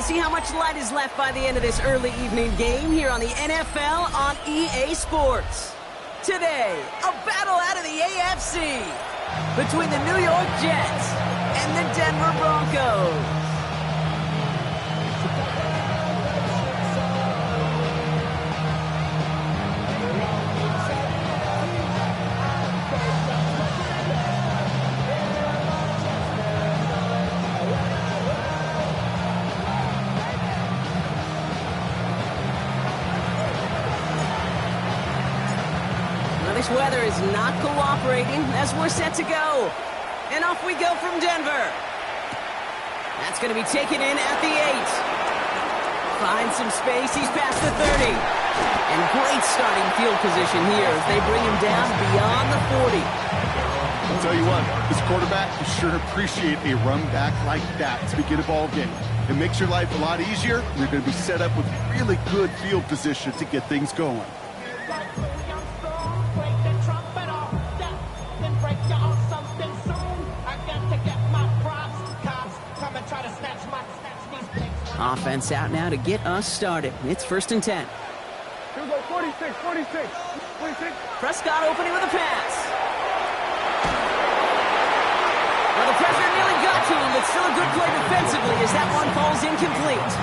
see how much light is left by the end of this early evening game here on the NFL on EA Sports. Today, a battle out of the AFC between the New York Jets and the Denver Broncos. This weather is not cooperating as we're set to go. And off we go from Denver. That's going to be taken in at the 8. Finds some space. He's past the 30. And great starting field position here as they bring him down beyond the 40. I'll tell you what, this quarterback will sure appreciate a run back like that to begin a ball game. It makes your life a lot easier. You're going to be set up with really good field position to get things going. Offense out now to get us started. It's 1st and 10. Here we go, 46. Prescott opening with a pass. Well, the pressure nearly got to him, but still a good play defensively as that one falls incomplete.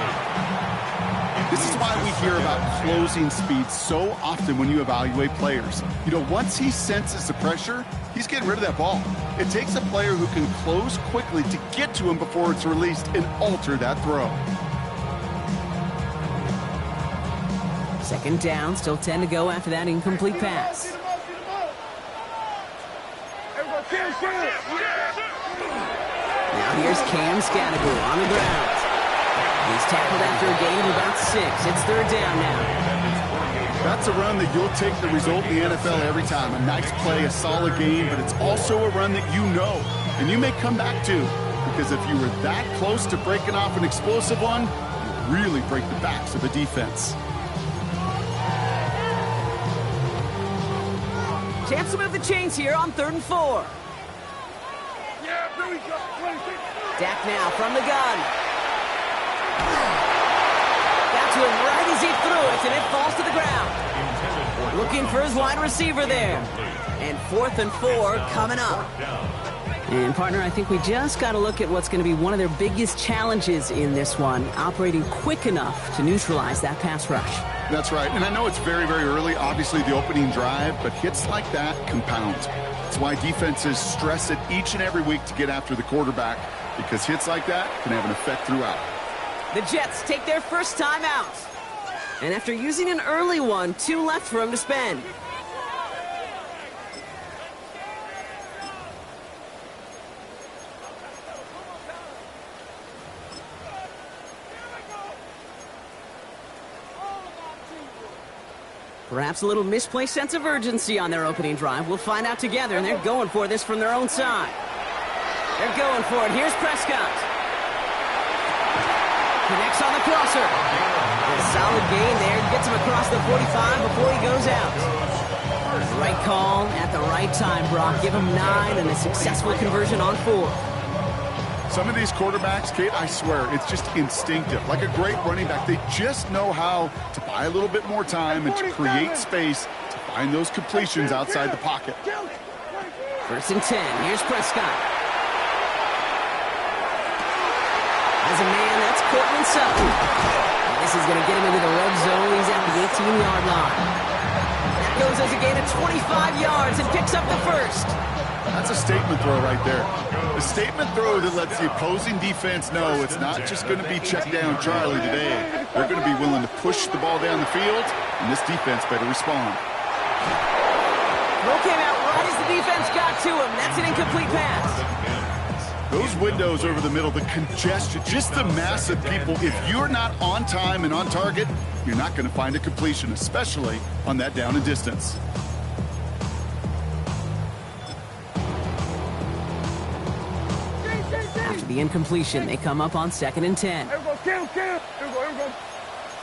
This is why we hear about closing speed so often when you evaluate players. You know, once he senses the pressure, he's getting rid of that ball. It takes a player who can close quickly to get to him before it's released and alter that throw. 2nd down, still 10 to go after that incomplete pass. Now here's Cam Scannable on the ground. He's tackled after a gain of about 6. It's 3rd down now. That's a run that you'll take the result in the NFL every time. A nice play, a solid game, but it's also a run that you know, and you may come back to, because if you were that close to breaking off an explosive one, you really break the backs of the defense. Chance to move the chains here on 3rd and 4. Dak now from the gun. Got to him right as he threw it, and it falls to the ground. Looking for his wide receiver there. And 4th and 4 coming up. And, partner, I think we just got to look at what's going to be one of their biggest challenges in this one, operating quick enough to neutralize that pass rush. That's right, and I know it's very, very early, obviously the opening drive, but hits like that compound. That's why defenses stress it each and every week to get after the quarterback, because hits like that can have an effect throughout. The Jets take their first time out. And after using an early one, 2 left for him to spend. Perhaps a little misplaced sense of urgency on their opening drive. We'll find out together, and they're going for this from their own side. They're going for it. Here's Prescott. Connects on the crosser. A solid gain there. Gets him across the 45 before he goes out. Right call at the right time, Brock. Give him 9 and a successful conversion on 4. Some of these quarterbacks, Kate, I swear, it's just instinctive. Like a great running back, they just know how to buy a little bit more time and to create space to find those completions outside the pocket. 1st and 10. Here's Prescott. As a man, that's Cortland Sutton. And this is going to get him into the red zone. He's at the 18-yard line. That goes as a gain of 25 yards and picks up the first. That's a statement throw right there. A statement throw that lets the opposing defense know it's not just going to be check down Charlie today. They're going to be willing to push the ball down the field, and this defense better respond. Throw came out right as the defense got to him. That's an incomplete pass. Those windows over the middle, the congestion, just the mass of people, if you're not on time and on target, you're not going to find a completion, especially on that down and distance. After the incompletion, they come up on 2nd and 10. Here we go, Kim. Here we go.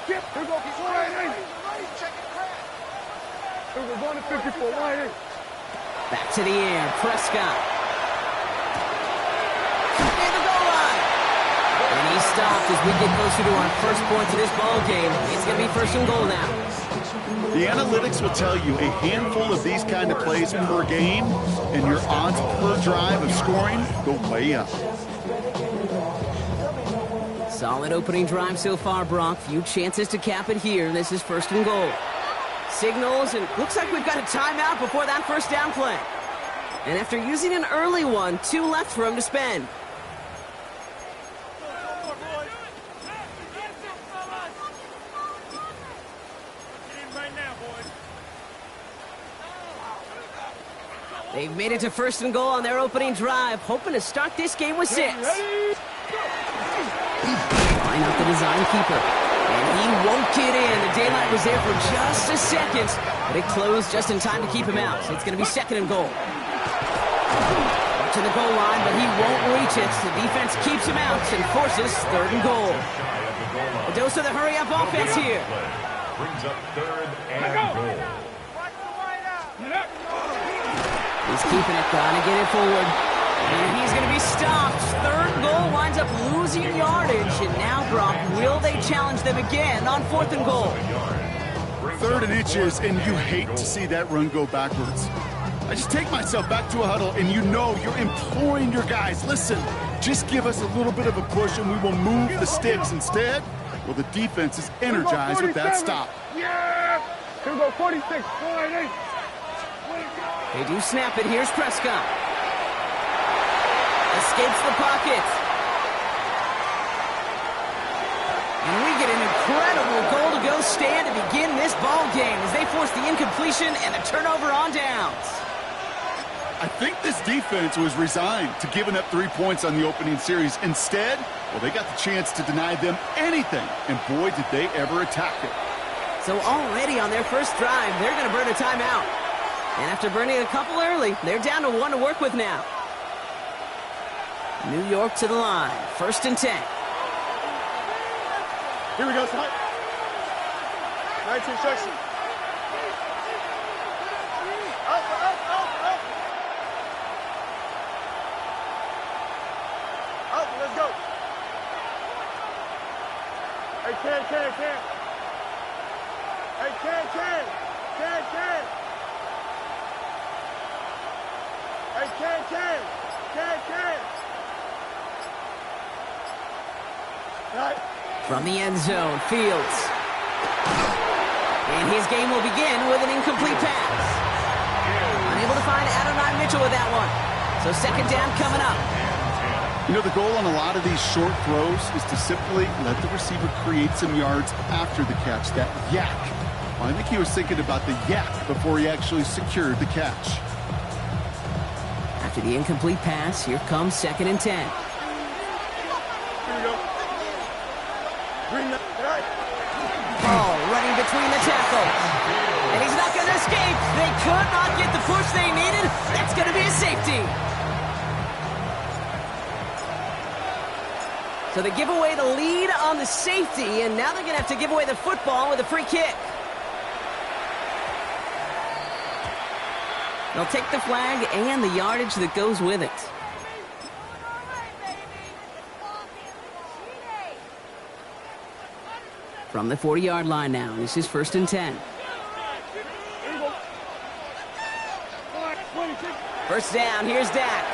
Skip. Here we go. Line 8. Here we go, going to 54. Line 8. Back to the air. Prescott. Near the goal line. And he be stopped as we get closer to our first point of this ball game. It's going to be first and goal now. The analytics will tell you a handful of these kind of plays per game, and your odds per drive of scoring go way up. Solid opening drive so far, Brock. Few chances to cap it here. This is first and goal. Signals, and looks like we've got a timeout before that first down play. And after using an early one, 2 left for him to spend. They've made it to first and goal on their opening drive, hoping to start this game with 6. Line up the design keeper. And he won't get in. The daylight was there for just a second, but it closed just in time to keep him out. So it's going to be second and goal. Up to the goal line, but he won't reach it. The defense keeps him out and forces third and goal. A dose of the hurry-up offense here. Brings up third and goal. He's keeping it, trying to get it forward. And he's going to be stopped. Third goal winds up losing yardage. And now, Brock, will they challenge them again on fourth and goal? 3rd and inches, and you hate to see that run go backwards. I just take myself back to a huddle, and you know you're imploring your guys, listen, just give us a little bit of a push, and we will move the sticks. Instead, well, the defense is energized with that stop. Yeah! Here we go, 46, 48. They do snap it. Here's Prescott. Escapes the pocket. And we get an incredible goal-to-go stand to begin this ball game as they force the incompletion and the turnover on downs. I think this defense was resigned to giving up 3 points on the opening series. Instead, well, they got the chance to deny them anything, and boy, did they ever attack it. So already on their first drive, they're going to burn a timeout. And after burning a couple early, they're down to 1 to work with now. New York to the line. First and 10. Here we go, son. 19 instruction. Up. Up, let's go. Hey, can. Hey, can. Hey, can. Right. From the end zone, Fields. And his game will begin with an incomplete pass. Unable to find Adonai Mitchell with that one. So second down coming up. You know, the goal on a lot of these short throws is to simply let the receiver create some yards after the catch, that yak. Well, I think he was thinking about the yak before he actually secured the catch. After the incomplete pass, here comes second and 10. Here we go. Green light. Right. Ball running between the tackles. And he's not going to escape. They could not get the push they needed. That's going to be a safety. So they give away the lead on the safety, and now they're going to have to give away the football with a free kick. They'll take the flag and the yardage that goes with it. From the 40-yard line now, this is first and 10. First down, here's Dak.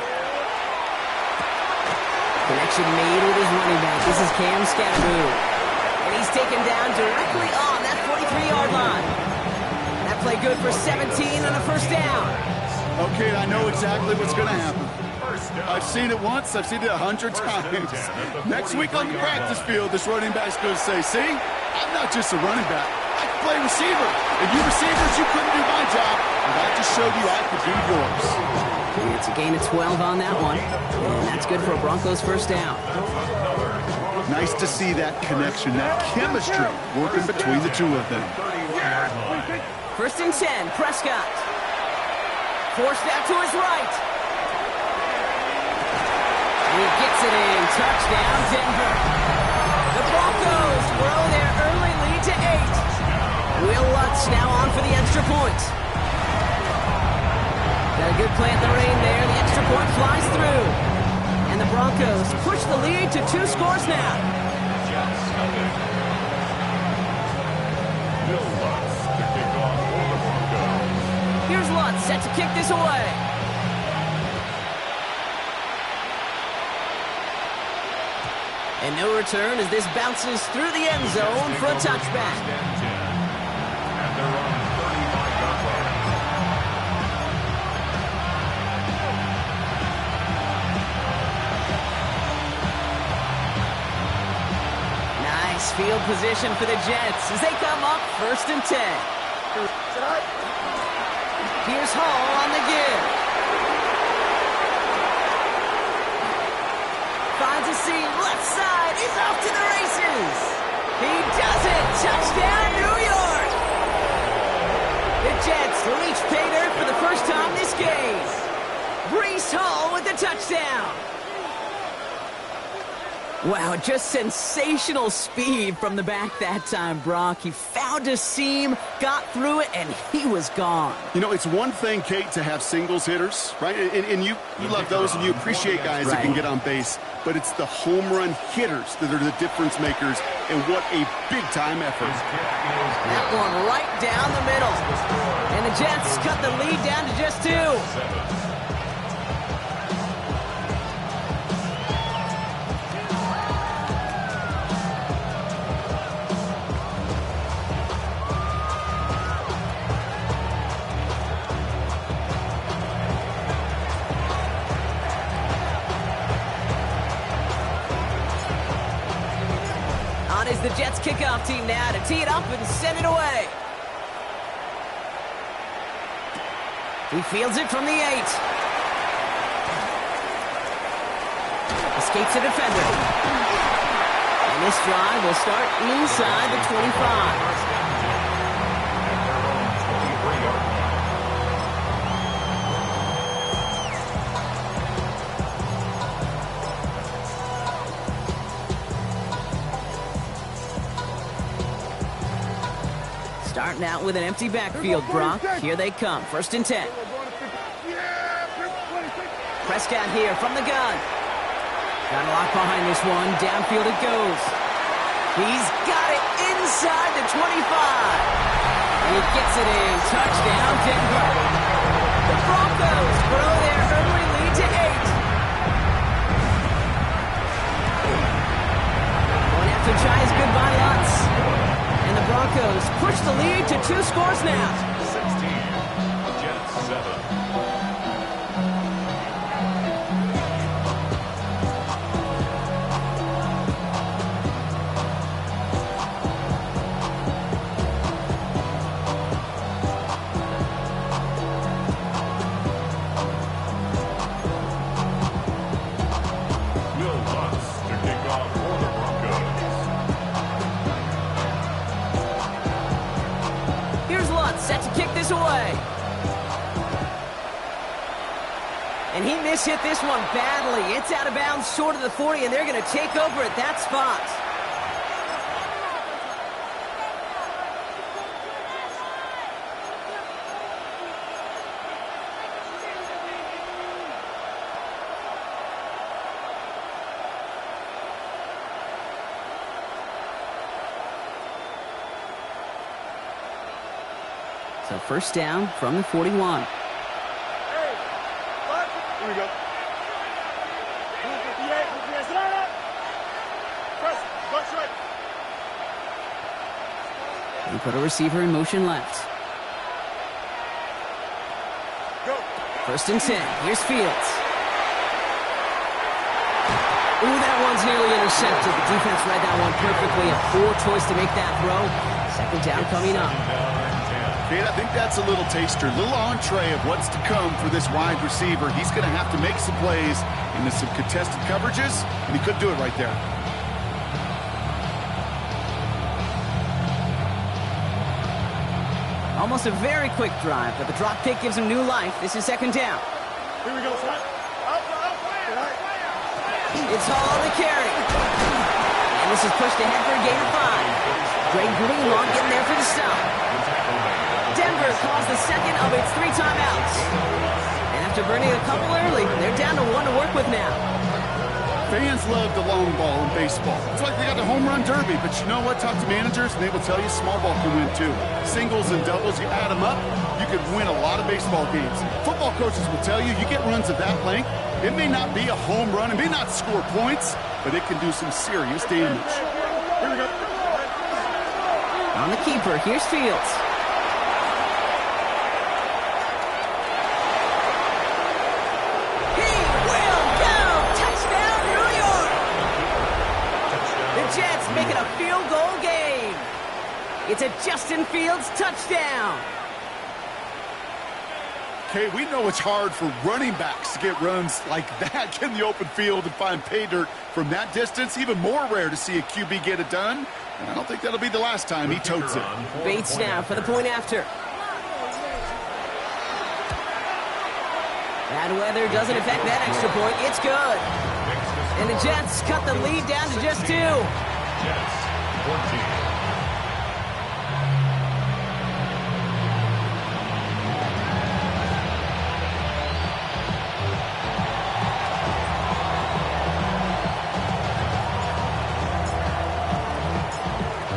Connection made with his running back. This is Cam Scatteroo. And he's taken down directly on that 43-yard line. That play good for 17 on a first down. Okay, I know exactly what's going to happen. I've seen it once, I've seen it 100 times. Next week on the practice field, this running back's going to say, see, I'm not just a running back. I can play receiver. And you receivers, you couldn't do my job. And I just showed you I could do yours. And it's a gain of 12 on that one. And that's good for a Broncos first down. Nice to see that connection, that chemistry working between the two of them. First and 10, Prescott. Forced out to his right. And he gets it in. Touchdown, Denver. The Broncos grow their early lead to 8. Will Lutz now on for the extra point. Got a good play at the rain there. The extra point flies through. And the Broncos push the lead to 2 scores now. Lutz set to kick this away. And no return as this bounces through the end zone for a touchback. And they're on 35-yard line. Nice field position for the Jets as they come up 1st and 10. Here's Hall on the give. Finds a seam, left side, he's off to the races. He does it, touchdown New York. The Jets reach pay dirt for the first time this game. Breece Hall with the touchdown. Wow, just sensational speed from the back that time, Brock. He found a seam, got through it, and he was gone. You know, it's one thing, Kate, to have singles hitters, right? And you love those and you appreciate guys that can get on base. But it's the home run hitters that are the difference makers, and what a big-time effort. That one right down the middle. And the Jets cut the lead down to just 2. Is the Jets kickoff team now to tee it up and send it away. He fields it from the 8. Escapes a defender. And this drive will start inside the 25. Starting out with an empty backfield, Brock. Here they come. 1st and 10. Prescott here from the gun. Got a lock behind this one. Downfield it goes. He's got it inside the 25. And he gets it in. Touchdown, Denver. The Broncos grow their early lead to 8. Going after to try his goodbye, Lutz. And the Broncos push the lead to 2 scores now. 16, Jets 7. Away. And he mishit this one badly. It's out of bounds short of the 40, and they're going to take over at that spot. So 1st down from the 41. Hey, here we go. 58, line up. Press, butt straight. He put a receiver in motion left. Go. 1st and 10. Here's Fields. Ooh, that one's nearly intercepted. The defense read that one perfectly. A poor choice to make that throw. 2nd down coming up. Kate, I think that's a little taster, a little entree of what's to come for this wide receiver. He's going to have to make some plays into some contested coverages, and he could do it right there. Almost a very quick drive, but the drop kick gives him new life. This is 2nd down. Here we go, son. It's Hall on the carry. And this is pushed ahead for a gain of 5. Greg Greenlaw getting there for the stop. Denver calls the second of its 3 timeouts. And after burning a couple early, they're down to 1 to work with now. Fans love the long ball in baseball. It's like they got the home run derby, but you know what? Talk to managers, and they will tell you small ball can win too. Singles and doubles, you add them up, you could win a lot of baseball games. Football coaches will tell you, you get runs of that length, it may not be a home run, it may not score points, but it can do some serious damage. Here we go. On the keeper, here's Fields. Jets make it a field goal game. It's a Justin Fields touchdown. Okay, we know it's hard for running backs to get runs like that in the open field and find pay dirt from that distance. Even more rare to see a QB get it done. And I don't think that'll be the last time he totes it. Bates now for the point after. Bad weather doesn't affect that extra point. It's good. And the Jets cut the lead down to just 2. Jets, 14.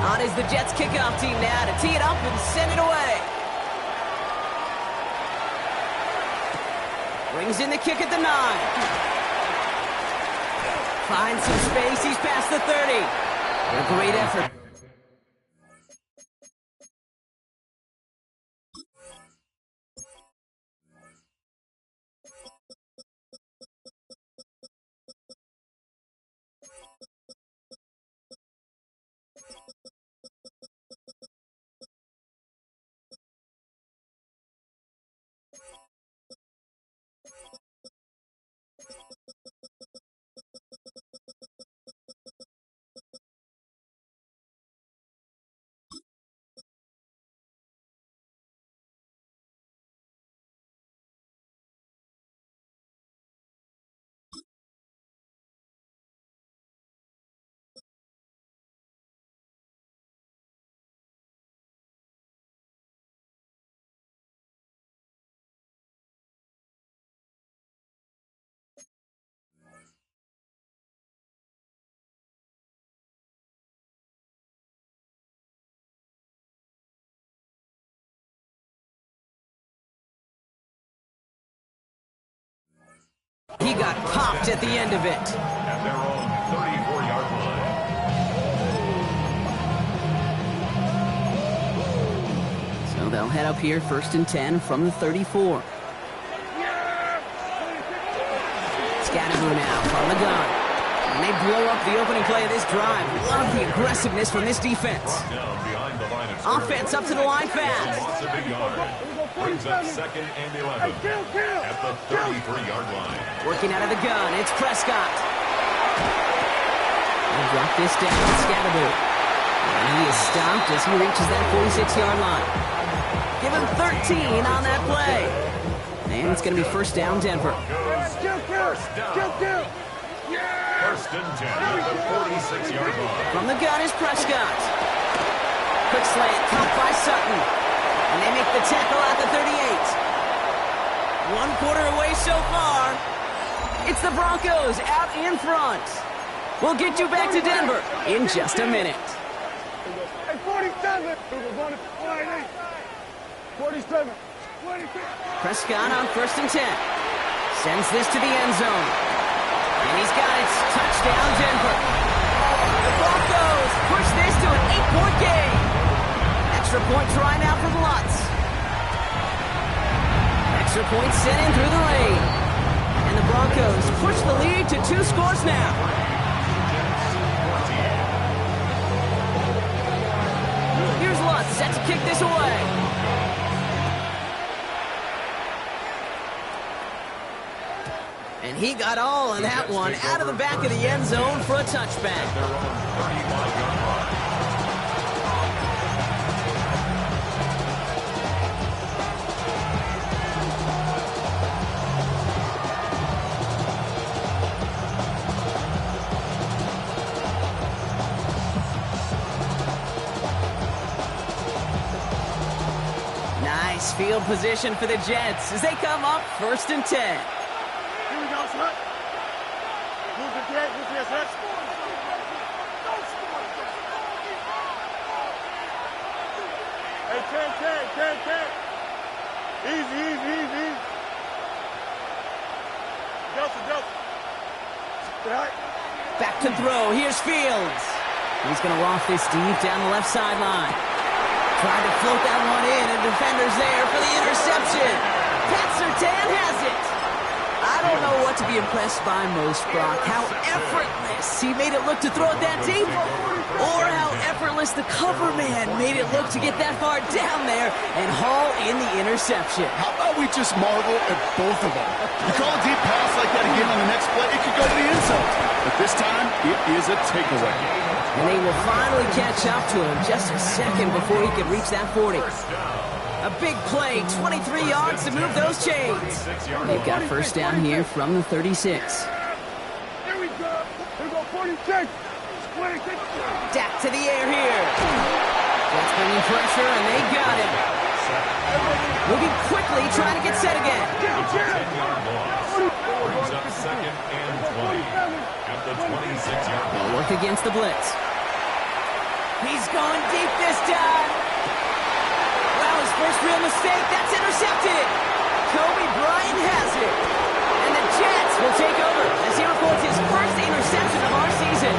On is the Jets kickoff team now to tee it up and send it away. Brings in the kick at the 9. Finds some space, he's past the 30. A great effort. He got popped at the end of it. At their own 34-yard line. So they'll head up here, 1st and 10 from the 34. Scatterboo now from the gun. And they blow up the opening play of this drive. Love the aggressiveness from this defense. Down behind the line of Offense up to the line fast. Lots of big yard. Brings up 2nd and 11 at the 33-yard line. Working out of the gun, it's Prescott. They'll drop this down to Scatterboo. And he is stopped as he reaches that 46-yard line. Give him 13 on that play. And it's going to be 1st down, Denver. First down. 1st and 10 at the 46-yard line. From the gun is Prescott. Quick slant, caught by Sutton. And they make the tackle at the 38. 1 quarter away so far. It's the Broncos out in front. We'll get you back to Denver in just a minute. Hey, 47. 47. Prescott on 1st and 10. Sends this to the end zone. And he's got it. Touchdown, Denver. The Broncos push this to an 8-point game. Extra point try now for the Lutz. Extra point sent in through the lane. And the Broncos push the lead to 2 scores now. Here's Lutz set to kick this away. And he got all of that one out of the back of the end zone for a touchback. Their own 35-yard line. Nice field position for the Jets as they come up 1st and 10. Here we go, son. Move the jet. Hey, 10. Easy. Delta. Back to throw. Here's Fields. He's going to loft this deep down the left sideline. Trying to float that one in, and defender's there for the interception. Pat Surtain has it. I don't know what to be impressed by most, Brock. How effortless he made it look to throw it that deep, or how effortless the cover man made it look to get that far down there and haul in the interception. How about we just marvel at both of them? You call a deep pass like that again on the next play, it could go to the end zone. But this time, it is a takeaway. And they will finally catch up to him just a second before he could reach that 40. A big play, 23 yards to move those chains. They've got first down here from the 36. Here we go. Here we go, 46. 26. Dak to the air here. Jets bringing pressure, and they got him. Moving quickly, trying to get set again. Brings up second and 20 at the 26-yard line. They'll work against the blitz. He's going deep this time. Wow, his first real mistake. That's intercepted. Kobe Bryant has it. And the Jets will take over as he records his first interception of our season.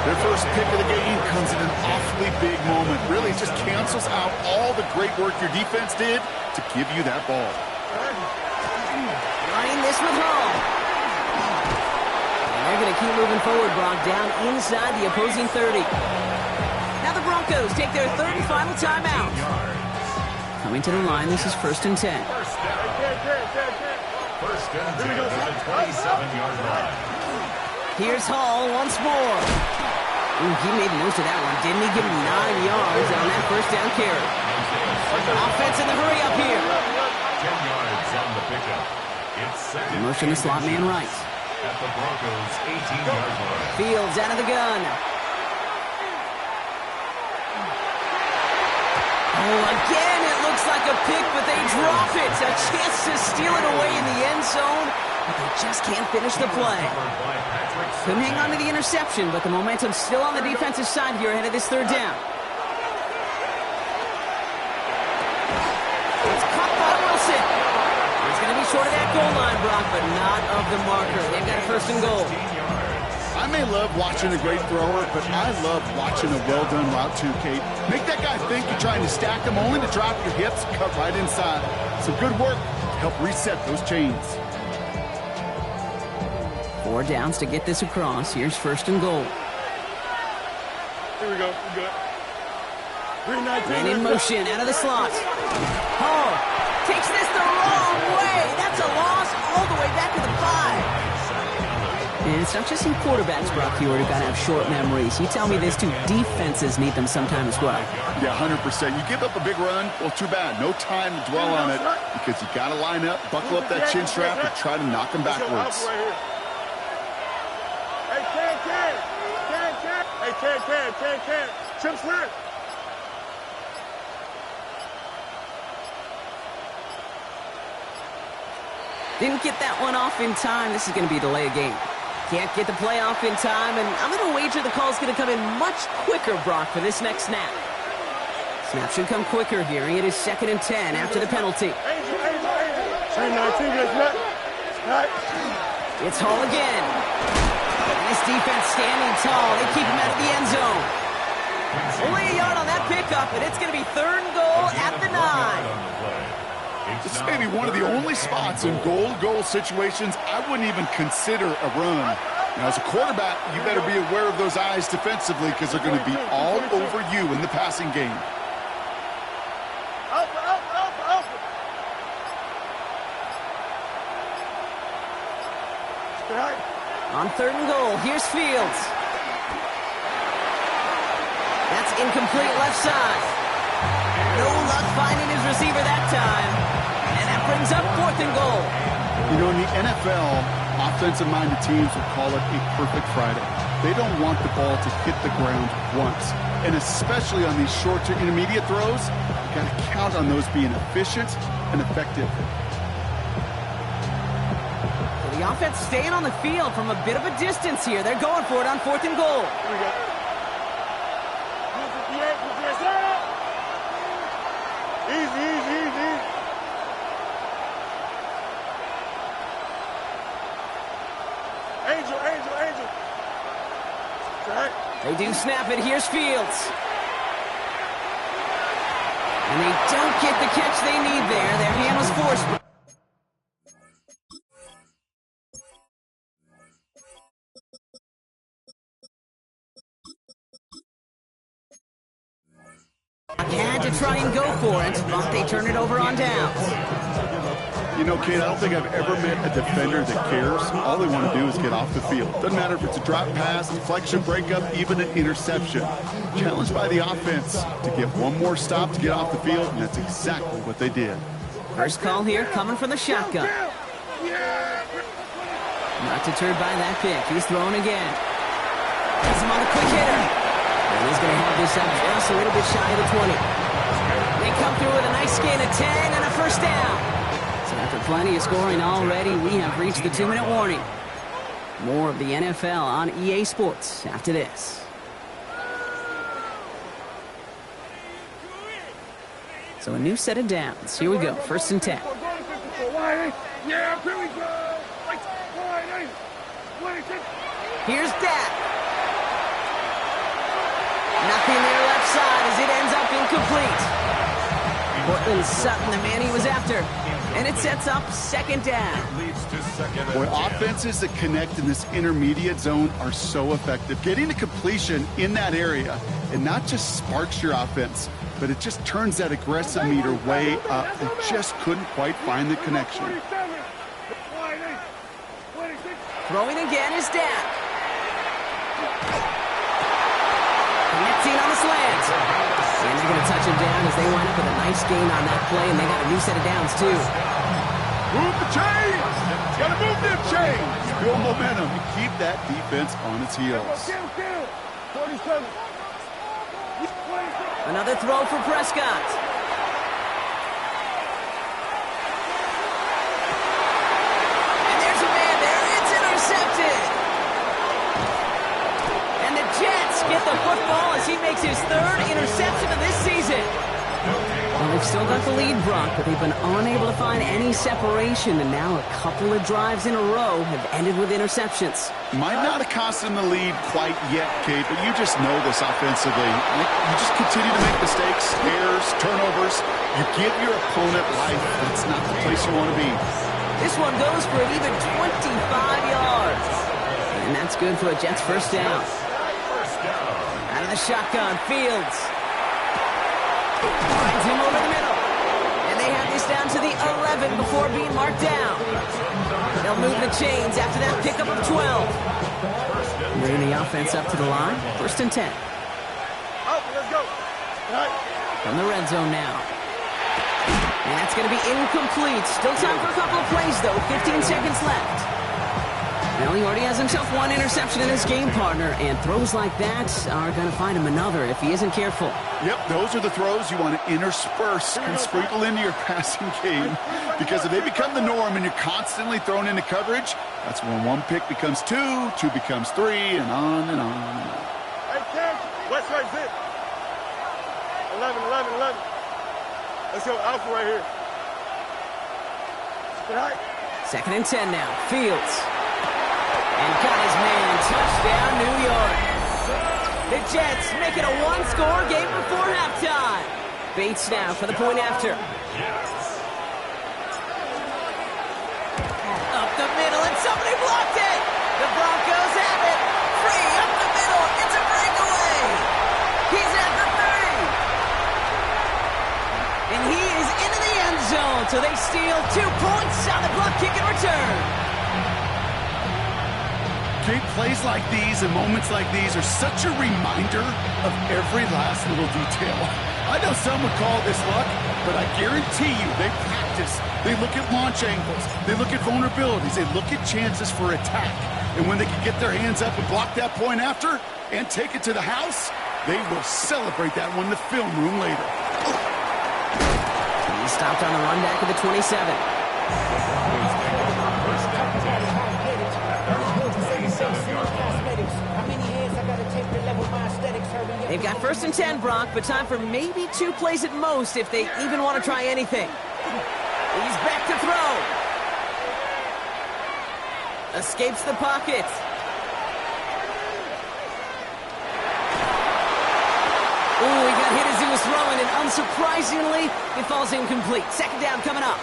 Their first pick of the game comes in an awfully big moment. Really just cancels out all the great work your defense did to give you that ball. Running this with Hall. And they're going to keep moving forward, Brock, down inside the opposing 30. Now the Broncos take their third and final timeout. Coming to the line, this is first and 10. First and 10 at the 27-yard line. Here's Hall once more. Ooh, he made the most of that one, didn't he? Give him 9 yards on that first down carry. Offense in the hurry up here. 10 yards on the pickup. It's second. Motion the slot man right. At the Broncos' 18-yard line. Fields out of the gun. Oh, again, it looks like a pick, but they drop it. A chance to steal it away in the end zone, but they just can't finish the play. Couldn't hang on to the interception, but the momentum's still on the defensive side here ahead of this third down. It's caught by Wilson. He's going to be short of that goal line, Brock, but not of the marker. They've got a first and goal. I may love watching a great thrower, but I love watching a well-done route too, Kate. Make that guy think you're trying to stack them only to drop your hips, cut right inside. Some good work to help reset those chains. 4 downs to get this across. Here's first and goal. Here we go. We good. 319. And in motion, out of the slot. Hall takes this the wrong way. That's a loss all the way back to the 5. And it's not just some quarterbacks, Brock, who got to have short memories. You tell me this too, defenses need them sometime as well. Yeah, 100%. You give up a big run, well, too bad. No time to dwell on it because you got to line up, buckle up that chin strap, and try to knock them backwards. Hey, 10. Chips left. Didn't get that one off in time. This is going to be a delay of game. Can't get the play off in time, and I'm going to wager the call's going to come in much quicker, Brock, for this next snap. Snap should come quicker here. It is second and 10 after the penalty. It's Hall again. This defense standing tall. They keep him out of the end zone. Only a yard on that pickup, and it's going to be third and goal at the 9. This may be one of the only spots in goal-to-goal situations I wouldn't even consider a run. Now, as a quarterback, you better be aware of those eyes defensively because they're going to be all over you in the passing game. On third and goal, here's Fields. That's incomplete left side. No luck finding his receiver that time. And that brings up fourth and goal. You know, in the NFL, offensive-minded teams will call it a perfect Friday. They don't want the ball to hit the ground once. And especially on these short to intermediate throws, you got to count on those being efficient and effective. For the The offense staying on the field from a bit of a distance here. They're going for it on 4th and goal. Here we go. Easy, easy, easy. Angel, angel, angel. Right. They do snap it. Here's Fields. And they don't get the catch they need there. Their hand was forced. They had to try and go for it, but they turn it over on downs. You know, Kate, I don't think I've ever met a defender that cares. All they want to do is get off the field. Doesn't matter if it's a drop pass, deflection, breakup, even an interception. Challenged by the offense to get one more stop to get off the field, and that's exactly what they did. First call here coming from the shotgun. Not deterred by that pick. He's throwing again. Gets him on a quick hitter. And he's going to have this up just a little bit shy of the 20. They come through with a nice gain of 10 and a first down. So after plenty of scoring already, we have reached the 2-minute warning. More of the NFL on EA Sports after this. So a new set of downs. Here we go. 1st and 10. Yeah, here we go. Here's Dak. Nothing there left side as it ends up incomplete. Portland Sutton, the man he was after. And it sets up 2nd down. Leads to 2nd Boy, and 10. offenses that connect in this intermediate zone are so effective. Getting a completion in that area, it not just sparks your offense, but it just turns that aggressive meter way up. They just couldn't quite find the connection. Throwing again is Dak. Connecting on the slant. And they're going to touch him down as they wind up with a nice gain on that play, and they got a new set of downs, too. Move the chains! Gotta move them chains! Build momentum and keep that defense on its heels. 47. Another throw for Prescott. And there's a man there. It's intercepted. And the Jets get the football as he makes his 3rd interception of this season. Well, they've still got the lead, Brock, but they've been unable to find any separation, and now a couple of drives in a row have ended with interceptions. Might not have cost them the lead quite yet, Kate, but you just know this offensively. You just continue to make mistakes, errors, turnovers. You give your opponent life. That's not the place you want to be. This one goes for an even 25 yards. And that's good for a Jets first down. Out of the shotgun, Fields. Finds him over the middle. And they have this down to the 11 before being marked down. They'll move the chains after that pickup of 12. Bringing the offense up to the line. 1st and 10. Let's go. From the red zone now. And that's going to be incomplete. Still time for a couple of plays, though. 15 seconds left. Well, he already has himself 1 interception in his game, partner, and throws like that are going to find him another if he isn't careful. Yep, those are the throws you want to intersperse and sprinkle into your passing game, because if they become the norm and you're constantly thrown into coverage, that's when 1 pick becomes 2, 2 becomes 3, and on and on and on. Hey, Cam, West right zip. 11, 11, 11. Let's go, Alpha right here. Right. 2nd and 10 now. Fields. And got his man. Touchdown, New York. The Jets make it a 1-score game before halftime. Bates now for the point after. Up the middle, and somebody blocked it. The Broncos have it. Free up the middle. It's a breakaway. He's at the 30. And he is into the end zone, so they steal 2 points on the block kick and return. Kate, plays like these and moments like these are such a reminder of every last little detail. I know some would call this luck, but I guarantee you they practice. They look at launch angles. They look at vulnerabilities. They look at chances for attack. And when they can get their hands up and block that point after and take it to the house, they will celebrate that one in the film room later. He stopped on the run back at the 27. They've got 1st and 10, Brock, but time for maybe 2 plays at most if they even want to try anything. He's back to throw. Escapes the pocket. Ooh, he got hit as he was throwing, and unsurprisingly, it falls incomplete. 2nd down coming up.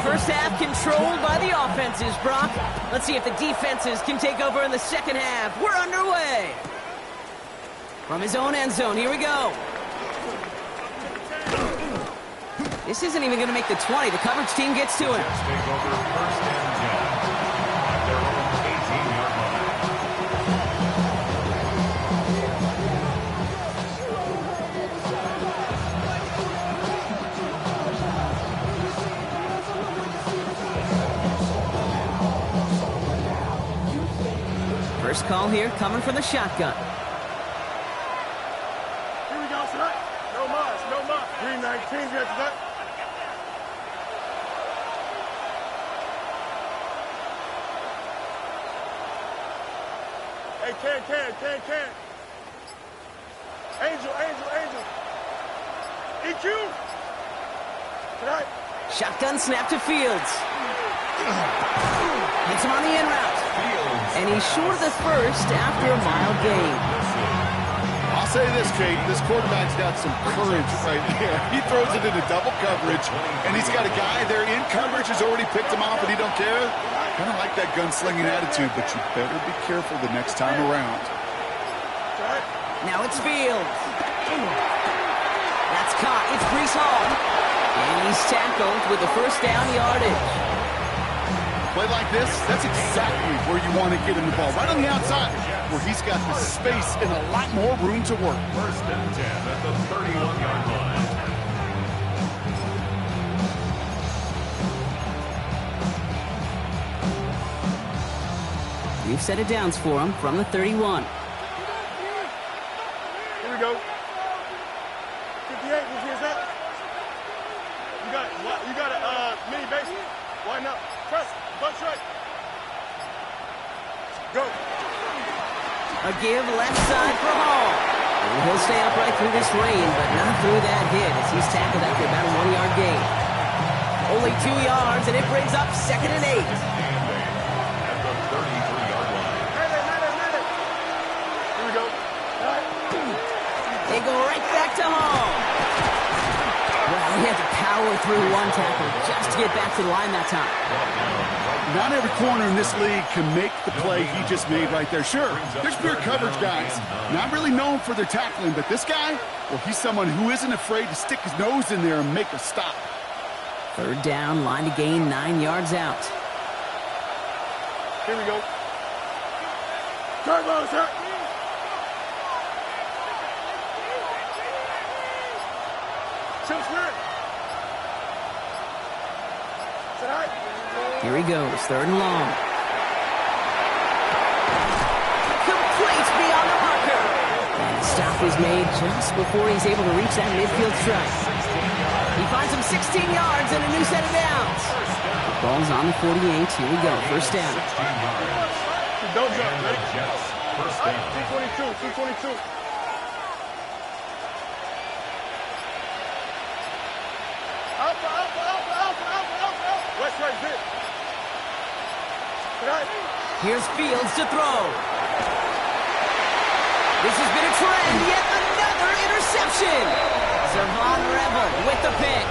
First half controlled by the offenses, Brock. Let's see if the defenses can take over in the 2nd half. We're underway. From his own end zone, here we go. This isn't even going to make the 20. The coverage team gets to him. Take over 1st and 10 at their own 18-yard line. First call here coming from the shotgun. Here we go, son. No mas, no mas. 319, you have to that. Hey, can. Angel. EQ. Tonight. Shotgun snap to Fields. Hits him on the in route. And he's short of the first after a mile gain. I'll say this, Kate, this quarterback's got some courage right there. He throws it into double coverage, and he's got a guy there in coverage who's already picked him off, and he don't care. Kind of like that gunslinging attitude, but you better be careful the next time around. Now it's Fields. That's caught. It's Breece Hall. And he's tackled with the 1st down yardage. Play like this, that's exactly where you want to get him the ball. Right on the outside, where he's got the space and a lot more room to work. 1st and 10 at the 31-yard line. We've set it downs for him from the 31. Here we go. 58, here's that. You got a mini base. Why not? Press, butt right. Go. A give left side for Hall. And he'll stay upright through this rain, but not through that hit as he's tackled after about a 1-yard gain. Only 2 yards, and it brings up 2nd and 8. At the 33-yard line. Here we go. They go right back to Hall. Well, he had to power through one tackle just to get back to the line that time. Not every corner in this league can make the play he just made right there. Sure, there's pure coverage guys, not really known for their tackling, but this guy, well, he's someone who isn't afraid to stick his nose in there and make a stop. 3rd down, line to gain 9 yards out. Here we go. Turbo, sir. Chill spirit. Tonight. Here he goes, 3rd and long. Complete beyond the marker. And the stop is made just before he's able to reach that midfield strike. He finds him 16 yards and a new set of downs. The ball's on the 48. Here we go, 1st down. Don't jump, ready? Jets, 1st down. 222. Alpha. West right zip. Here's Fields to throw. This has been a trend. Yet another interception. Savon Rebel with the pick.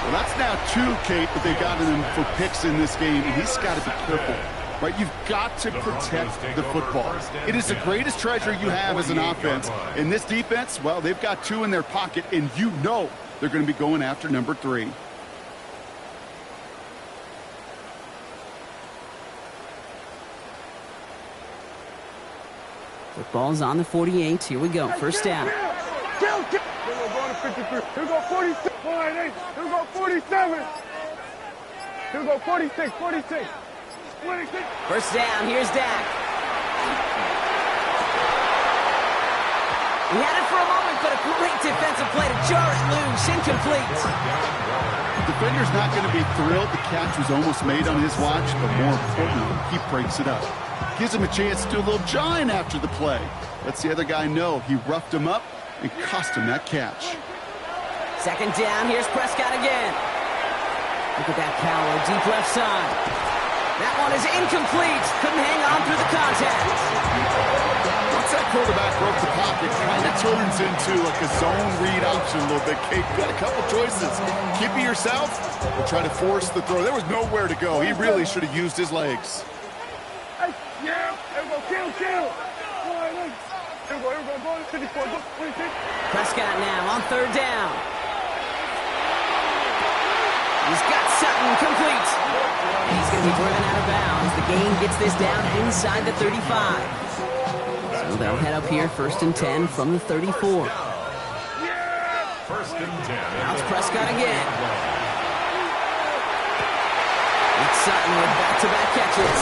Well, that's now 2, Kate, that they've gotten him for picks in this game, and he's got to be careful. Right, you've got to protect the football. It is the greatest treasure you have as an offense. In this defense, well, they've got 2 in their pocket, and you know they're going to be going after number 3. The ball's on the 48. Here we go. 1st down. Here we go to 53. Here we go 46. 48. Here we go 47. Here we go 46. 46. 26. 1st down. Here's Dak. He had it for a moment, but a great defensive play to jar it loose. Incomplete. The defender's not going to be thrilled the catch was almost made on his watch, but more importantly, he breaks it up. Gives him a chance to do a little jawing after the play. Lets the other guy know he roughed him up and cost him that catch. Second down, here's Prescott again. Look at that power, deep left side. That one is incomplete. Couldn't hang on through the contact. Once that quarterback broke the pocket, kind of turns into like a zone read option a little bit. Kate, got a couple choices. Keep it yourself or try to force the throw. There was nowhere to go. He really should have used his legs. Yeah, here we go, kill. Here we go, go 54, go 26. Prescott now on third down. He's got Sutton complete. He's going to be driven out of bounds. The gain gets this down inside the 35. So they'll head up here, 1st and 10 from the 34. First and 10. Now it's Prescott again. It's Sutton with back-to-back catches.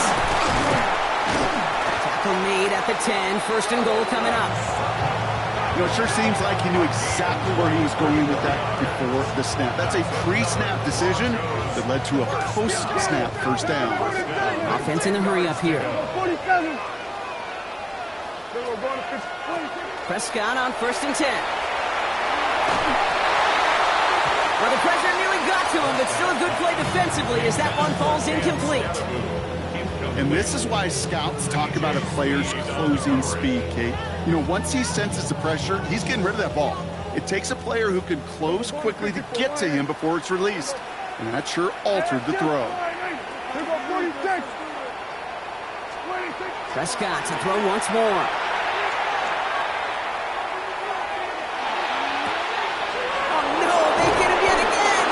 Tackle made at the 10. 1st and goal coming up. You know, it sure seems like he knew exactly where he was going with that before the snap. That's a pre-snap decision that led to a post-snap first down. Offense in a hurry up here. 47. Prescott on 1st and 10. Well, the pressure nearly got to him, but still a good play defensively as that one falls incomplete. And this is why scouts talk about a player's closing speed, Kate. You know, once he senses the pressure, he's getting rid of that ball. It takes a player who can close quickly to get to him before it's released. And that sure altered the throw. Prescott to throw once more. Oh, no, they get him yet again.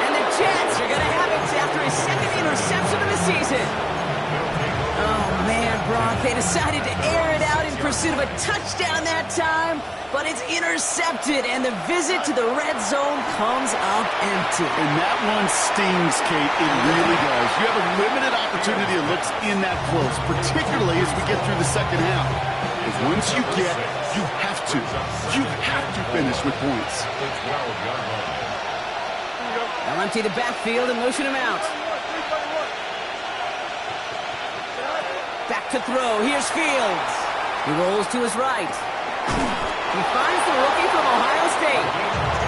And the Jets are going to have it after his second interception of the season. Oh, man, Brock, they decided to air it out in pursuit of a touchdown that time, but it's intercepted, and the visit to the red zone comes up empty. And that one stings, Kate. It really does. You have a limited opportunity that looks in that close, particularly as we get through the second half. Because once you get, you have to finish with points. They'll empty the backfield and motion him out. Back to throw. Here's Fields. He rolls to his right. He finds the rookie from Ohio State.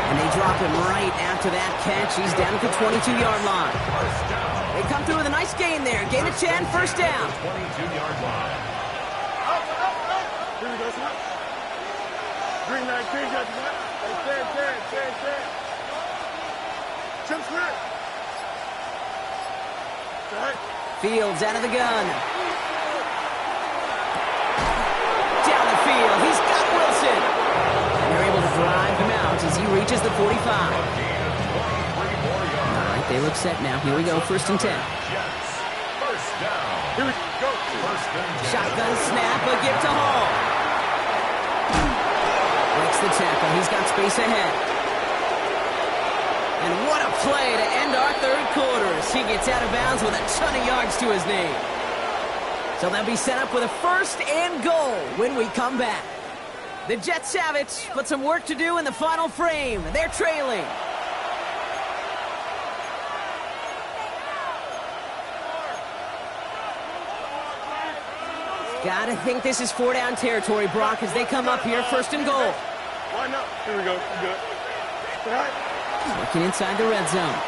And they drop him right after that catch. He's down at the 22-yard line. They come through with a nice gain there. Gain of 10, first down. 22-yard line. Here we go, son. Green line, change that, son. Stand. Chip Smith. Fields out of the gun. Down the field. He's got Wilson. And they're able to drive him out as he reaches the 45. All right, they look set now. Here we go, 1st and 10. First down. Here we go. First and 10. Shotgun snap, a give to Hall. Breaks the tackle. He's got space ahead. And what a play to end our third quarter as he gets out of bounds with a ton of yards to his name. So they'll be set up with a 1st and goal when we come back. The Jets have it, but some work to do in the final frame. They're trailing. Gotta think this is 4-down territory, Brock, as they come up here, 1st and goal. Why not? Here we go. Good. Looking inside the red zone.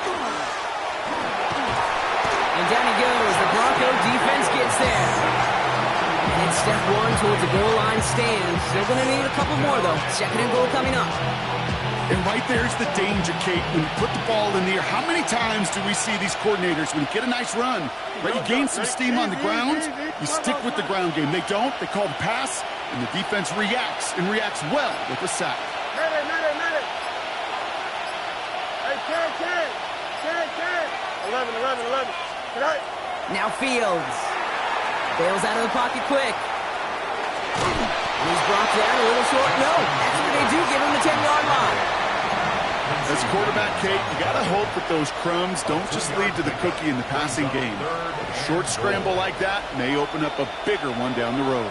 And down he goes. The Bronco defense gets there. And it's step 1 towards the goal line stand. Still going to need a couple more, though. 2nd and goal coming up. And right there's the danger, Kate. When you put the ball in the air, how many times do we see these coordinators, when you get a nice run, right, you gain some steam on the ground, you stick with the ground game. They don't. They call the pass, and the defense reacts, and reacts well with the sack. Minute. Hey, 10. 11. Tonight. Now Fields. Bails out of the pocket quick. And he's brought down a little short. No, that's what they do. Give him the 10-yard line. As a quarterback, Kate, you got to hope that those crumbs don't just lead to the cookie in the passing game. A short scramble like that may open up a bigger one down the road.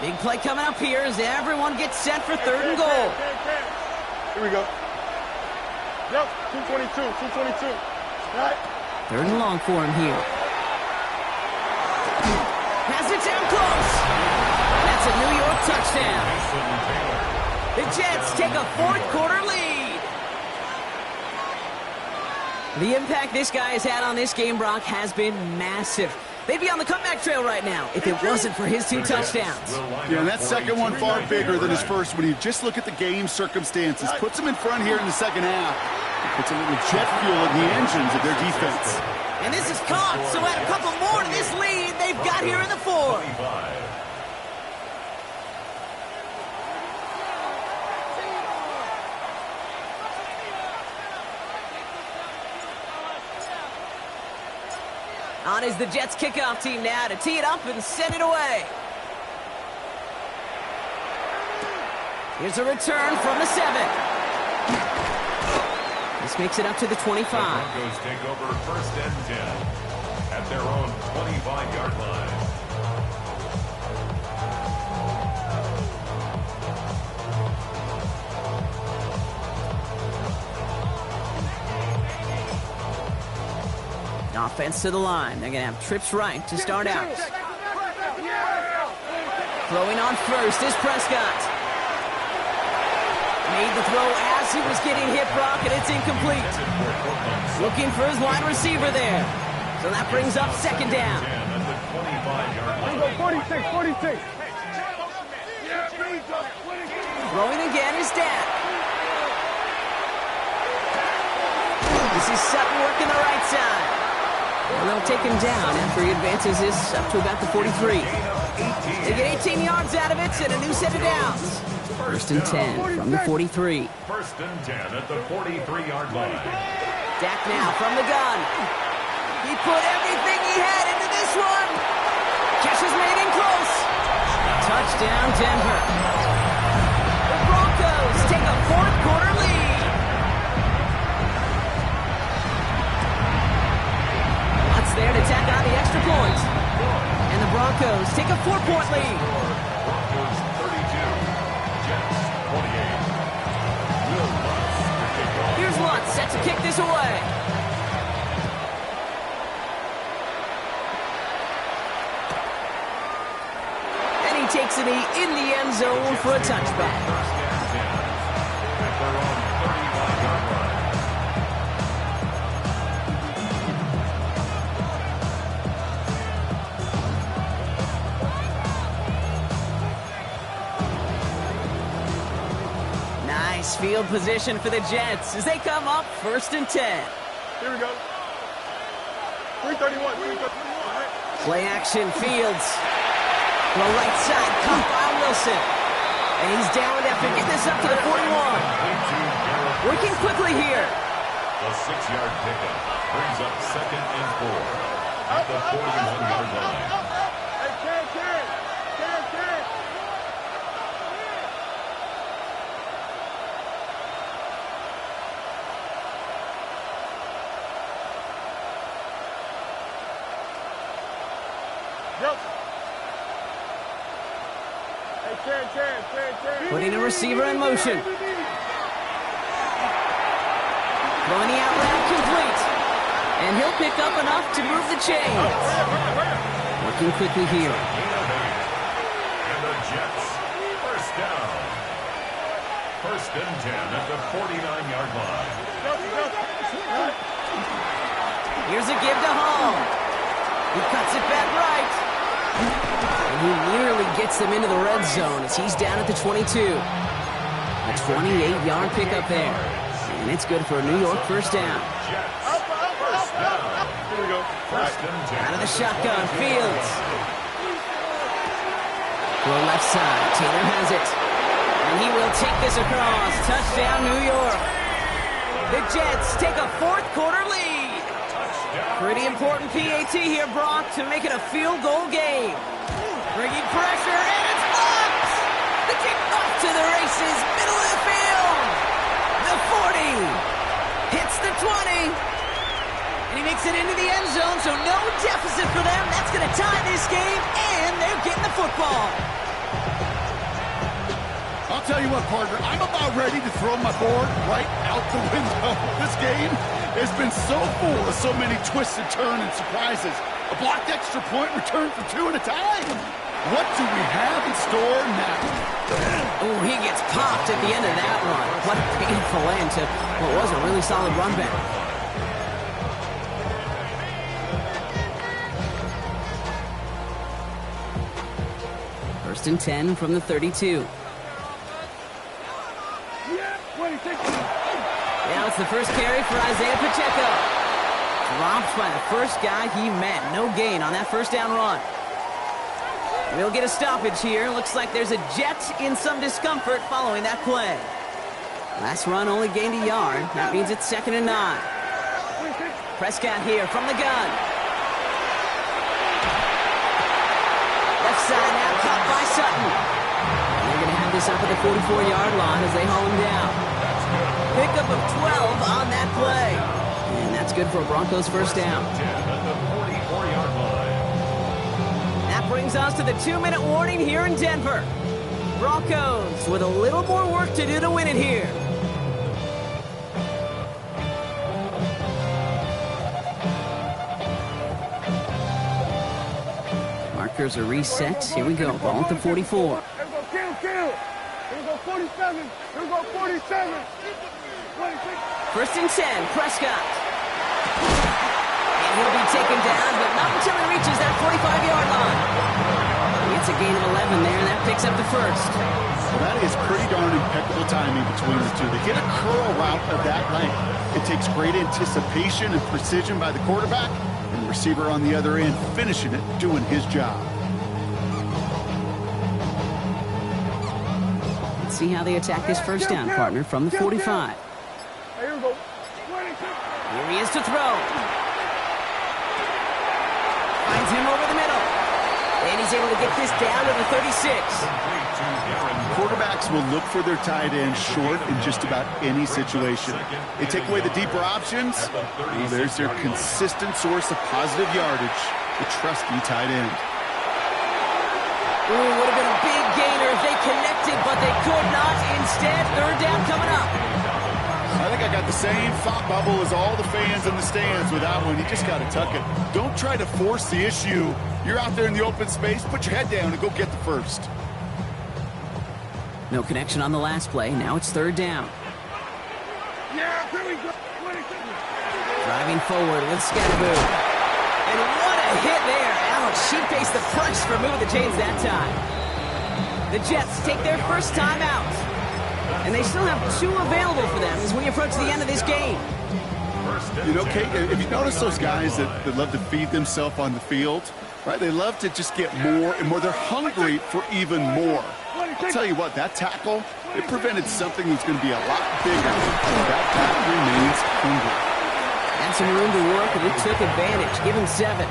Big play coming up here as everyone gets set for third and goal. Here we go. Yep, 222, 222. All right. Third and long for him here. Pass it down close. That's a New York touchdown. The Jets take a fourth quarter lead. The impact this guy has had on this game, Brock, has been massive. They'd be on the comeback trail right now if it wasn't for his 2 touchdowns. Yeah, and that second one far bigger than his first when you just look at the game circumstances. Puts him in front here in the second half. Puts a little jet fuel in the engines of their defense. And this is caught, so add a couple more to this lead they've got here in the fourth. On is the Jets kickoff team now to tee it up and send it away. Here's a return from the 7. This makes it up to the 25. The Broncos take over first and 10 at their own 25-yard line. Offense to the line. They're going to have trips right to start out. Throwing on first is Prescott. Made the throw as he was getting hit, Brock, and it's incomplete. Looking for his wide receiver there. So that brings up second down. 46, 46. Throwing again is Dak. This is Sutton working the right side. And they'll take him down after he advances this up to about the 43. They get 18 yards out of it and a new set of downs. First and 10 from the 43. First and 10 at the 43-yard line. Dak now from the gun. He put everything he had into this one. Catch is made in close. Touchdown, Denver. The Broncos take a fourth quarter lead. Lots there to tack on the extra point. And the Broncos take a 4-point lead. Broncos 32, Jets 28. Will Lutz to kick off. Here's Lutz set to kick this away. And he takes it in the end zone for a touchback. First and 10 at their own 35-yard line. Nice field position for the Jets as they come up first and 10. Here we go. 331, 331. Play action, Fields. To the right side, caught by Wilson. And he's down after getting this up to the 41. Working quickly here. The 6-yard pickup brings up second and 4 at the 41-yard line. Hey, Ken. Yep. Hey, Ken. Putting a receiver in motion. Throwing the out route complete. And he'll pick up enough to move the chains. Working quickly here. And the Jets, first down. First and 10 at the 49-yard line. Here's a give to Hall. He cuts it back right. And he nearly gets them into the red zone as he's down at the 22. A 28-yard pickup there. And it's good for a New York first down. Jets, first down. Here we go. First and 10. Out of the shotgun, Fields. To the left side, Taylor has it. And he will take this across. Touchdown, New York. The Jets take a fourth quarter lead. Pretty important PAT here, Brock, to make it a field goal game. Bringing pressure, and it's blocked! The kick off to the races, middle of the field! The 40 hits the 20. And he makes it into the end zone, so no deficit for them. That's going to tie this game, and they're getting the football. tell you what, partner, I'm about ready to throw my board right out the window. This game has been so full of so many twists and turns and surprises. A blocked extra point return for 2 and a tie. What do we have in store now? Oh, he gets popped at the end of that one. What a painful end to what was a really solid run back. First and 10 from the 32. Now it's the first carry for Isaiah Pacheco. Dropped by the first guy he met. No gain on that first down run. We'll get a stoppage here. Looks like there's a Jet in some discomfort following that play. Last run only gained a yard. That means it's 2nd and 9. Prescott here from the gun. Left side now caught by Sutton. And they're going to have this up at the 44-yard line as they haul him down. Pickup of 12 on that play. And that's good for a Broncos first down. That brings us to the 2-minute warning here in Denver. Broncos with a little more work to do to win it here. Markers are reset. Here we go. Ball at the 44. Here we go, kill. Here we go, 47. Here we go, 47. 26. First and 10, Prescott. And he'll be taken down, but not until he reaches that 45-yard line. It's a gain of 11 there, and that picks up the first. Well, that is pretty darn impeccable timing between the two. They get a curl route of that length. It takes great anticipation and precision by the quarterback, and the receiver on the other end finishing it, doing his job. Let's see how they attack this first down, partner, from the 45. Here we go. 26. Here he is to throw. Finds him over the middle. And he's able to get this down to the 36. Quarterbacks will look for their tight end short in just about any situation. They take away the deeper options. Well, there's their consistent source of positive yardage, the trusty tight end. Ooh, would have been a big gainer if they connected, but they could not. Instead, third down coming up. I think I got the same thought bubble as all the fans in the stands with that one. You just got to tuck it. Don't try to force the issue. You're out there in the open space. Put your head down and go get the first. No connection on the last play. Now it's third down. Yeah, here we go. 26. Driving forward with Scatterboo. And what a hit there. Ouch, she faced the punch for moving the chains that time. The Jets take their first time out. And they still have 2 available for them as we approach the end of this game. You know, Kate, if you notice those guys that love to feed themselves on the field, right? They love to just get more and more. They're hungry for even more. I'll tell you what, that tackle, it prevented something that's going to be a lot bigger. That tackle remains hungry. Had some room to work, and it took advantage. Give him 7.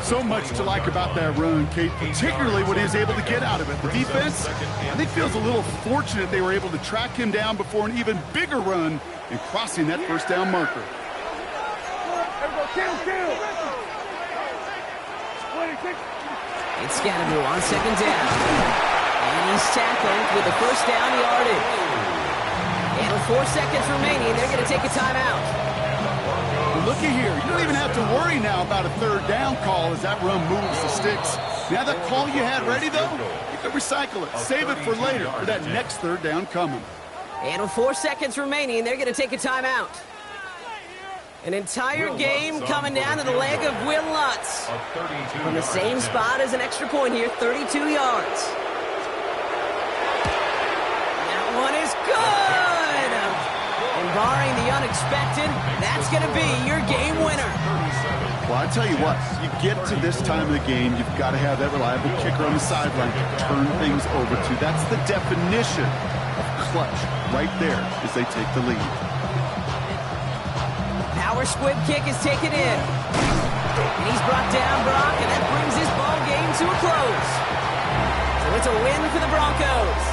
So much to like about that run, Kate, particularly what he was able to get out of it. The defense, I think, feels a little fortunate they were able to track him down before an even bigger run in crossing that first down marker. Kill. 26. It's Scatterboo on second down. And he's tackled with the first down yardage. And with 4 seconds remaining, they're going to take a timeout. Looky here, you don't even have to worry now about a third down call as that run moves the sticks. Now that call you had ready, though, you can recycle it. Save it for later, for that next third down coming. And with 4 seconds remaining, they're going to take a timeout. An entire game coming down to the leg of Will Lutz. From the same spot as an extra point here, 32 yards. That one is good! And barring the unexpected, that's going to be your game winner. Well, I tell you what, you get to this time of the game, you've got to have that reliable kicker on the sideline to turn things over to. That's the definition of clutch right there as they take the lead. Power squib kick is taken in. And he's brought down, Brock, and that brings his ball game to a close. So it's a win for the Broncos.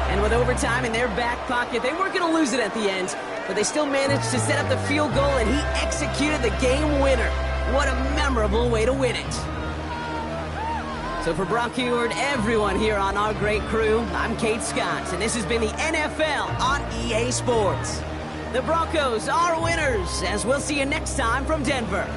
And with overtime in their back pocket, they weren't going to lose it at the end, but they still managed to set up the field goal, and he executed the game winner. What a memorable way to win it. So for Brock Heward, everyone here on our great crew, I'm Kate Scott, and this has been the NFL on EA Sports. The Broncos are winners, as we'll see you next time from Denver.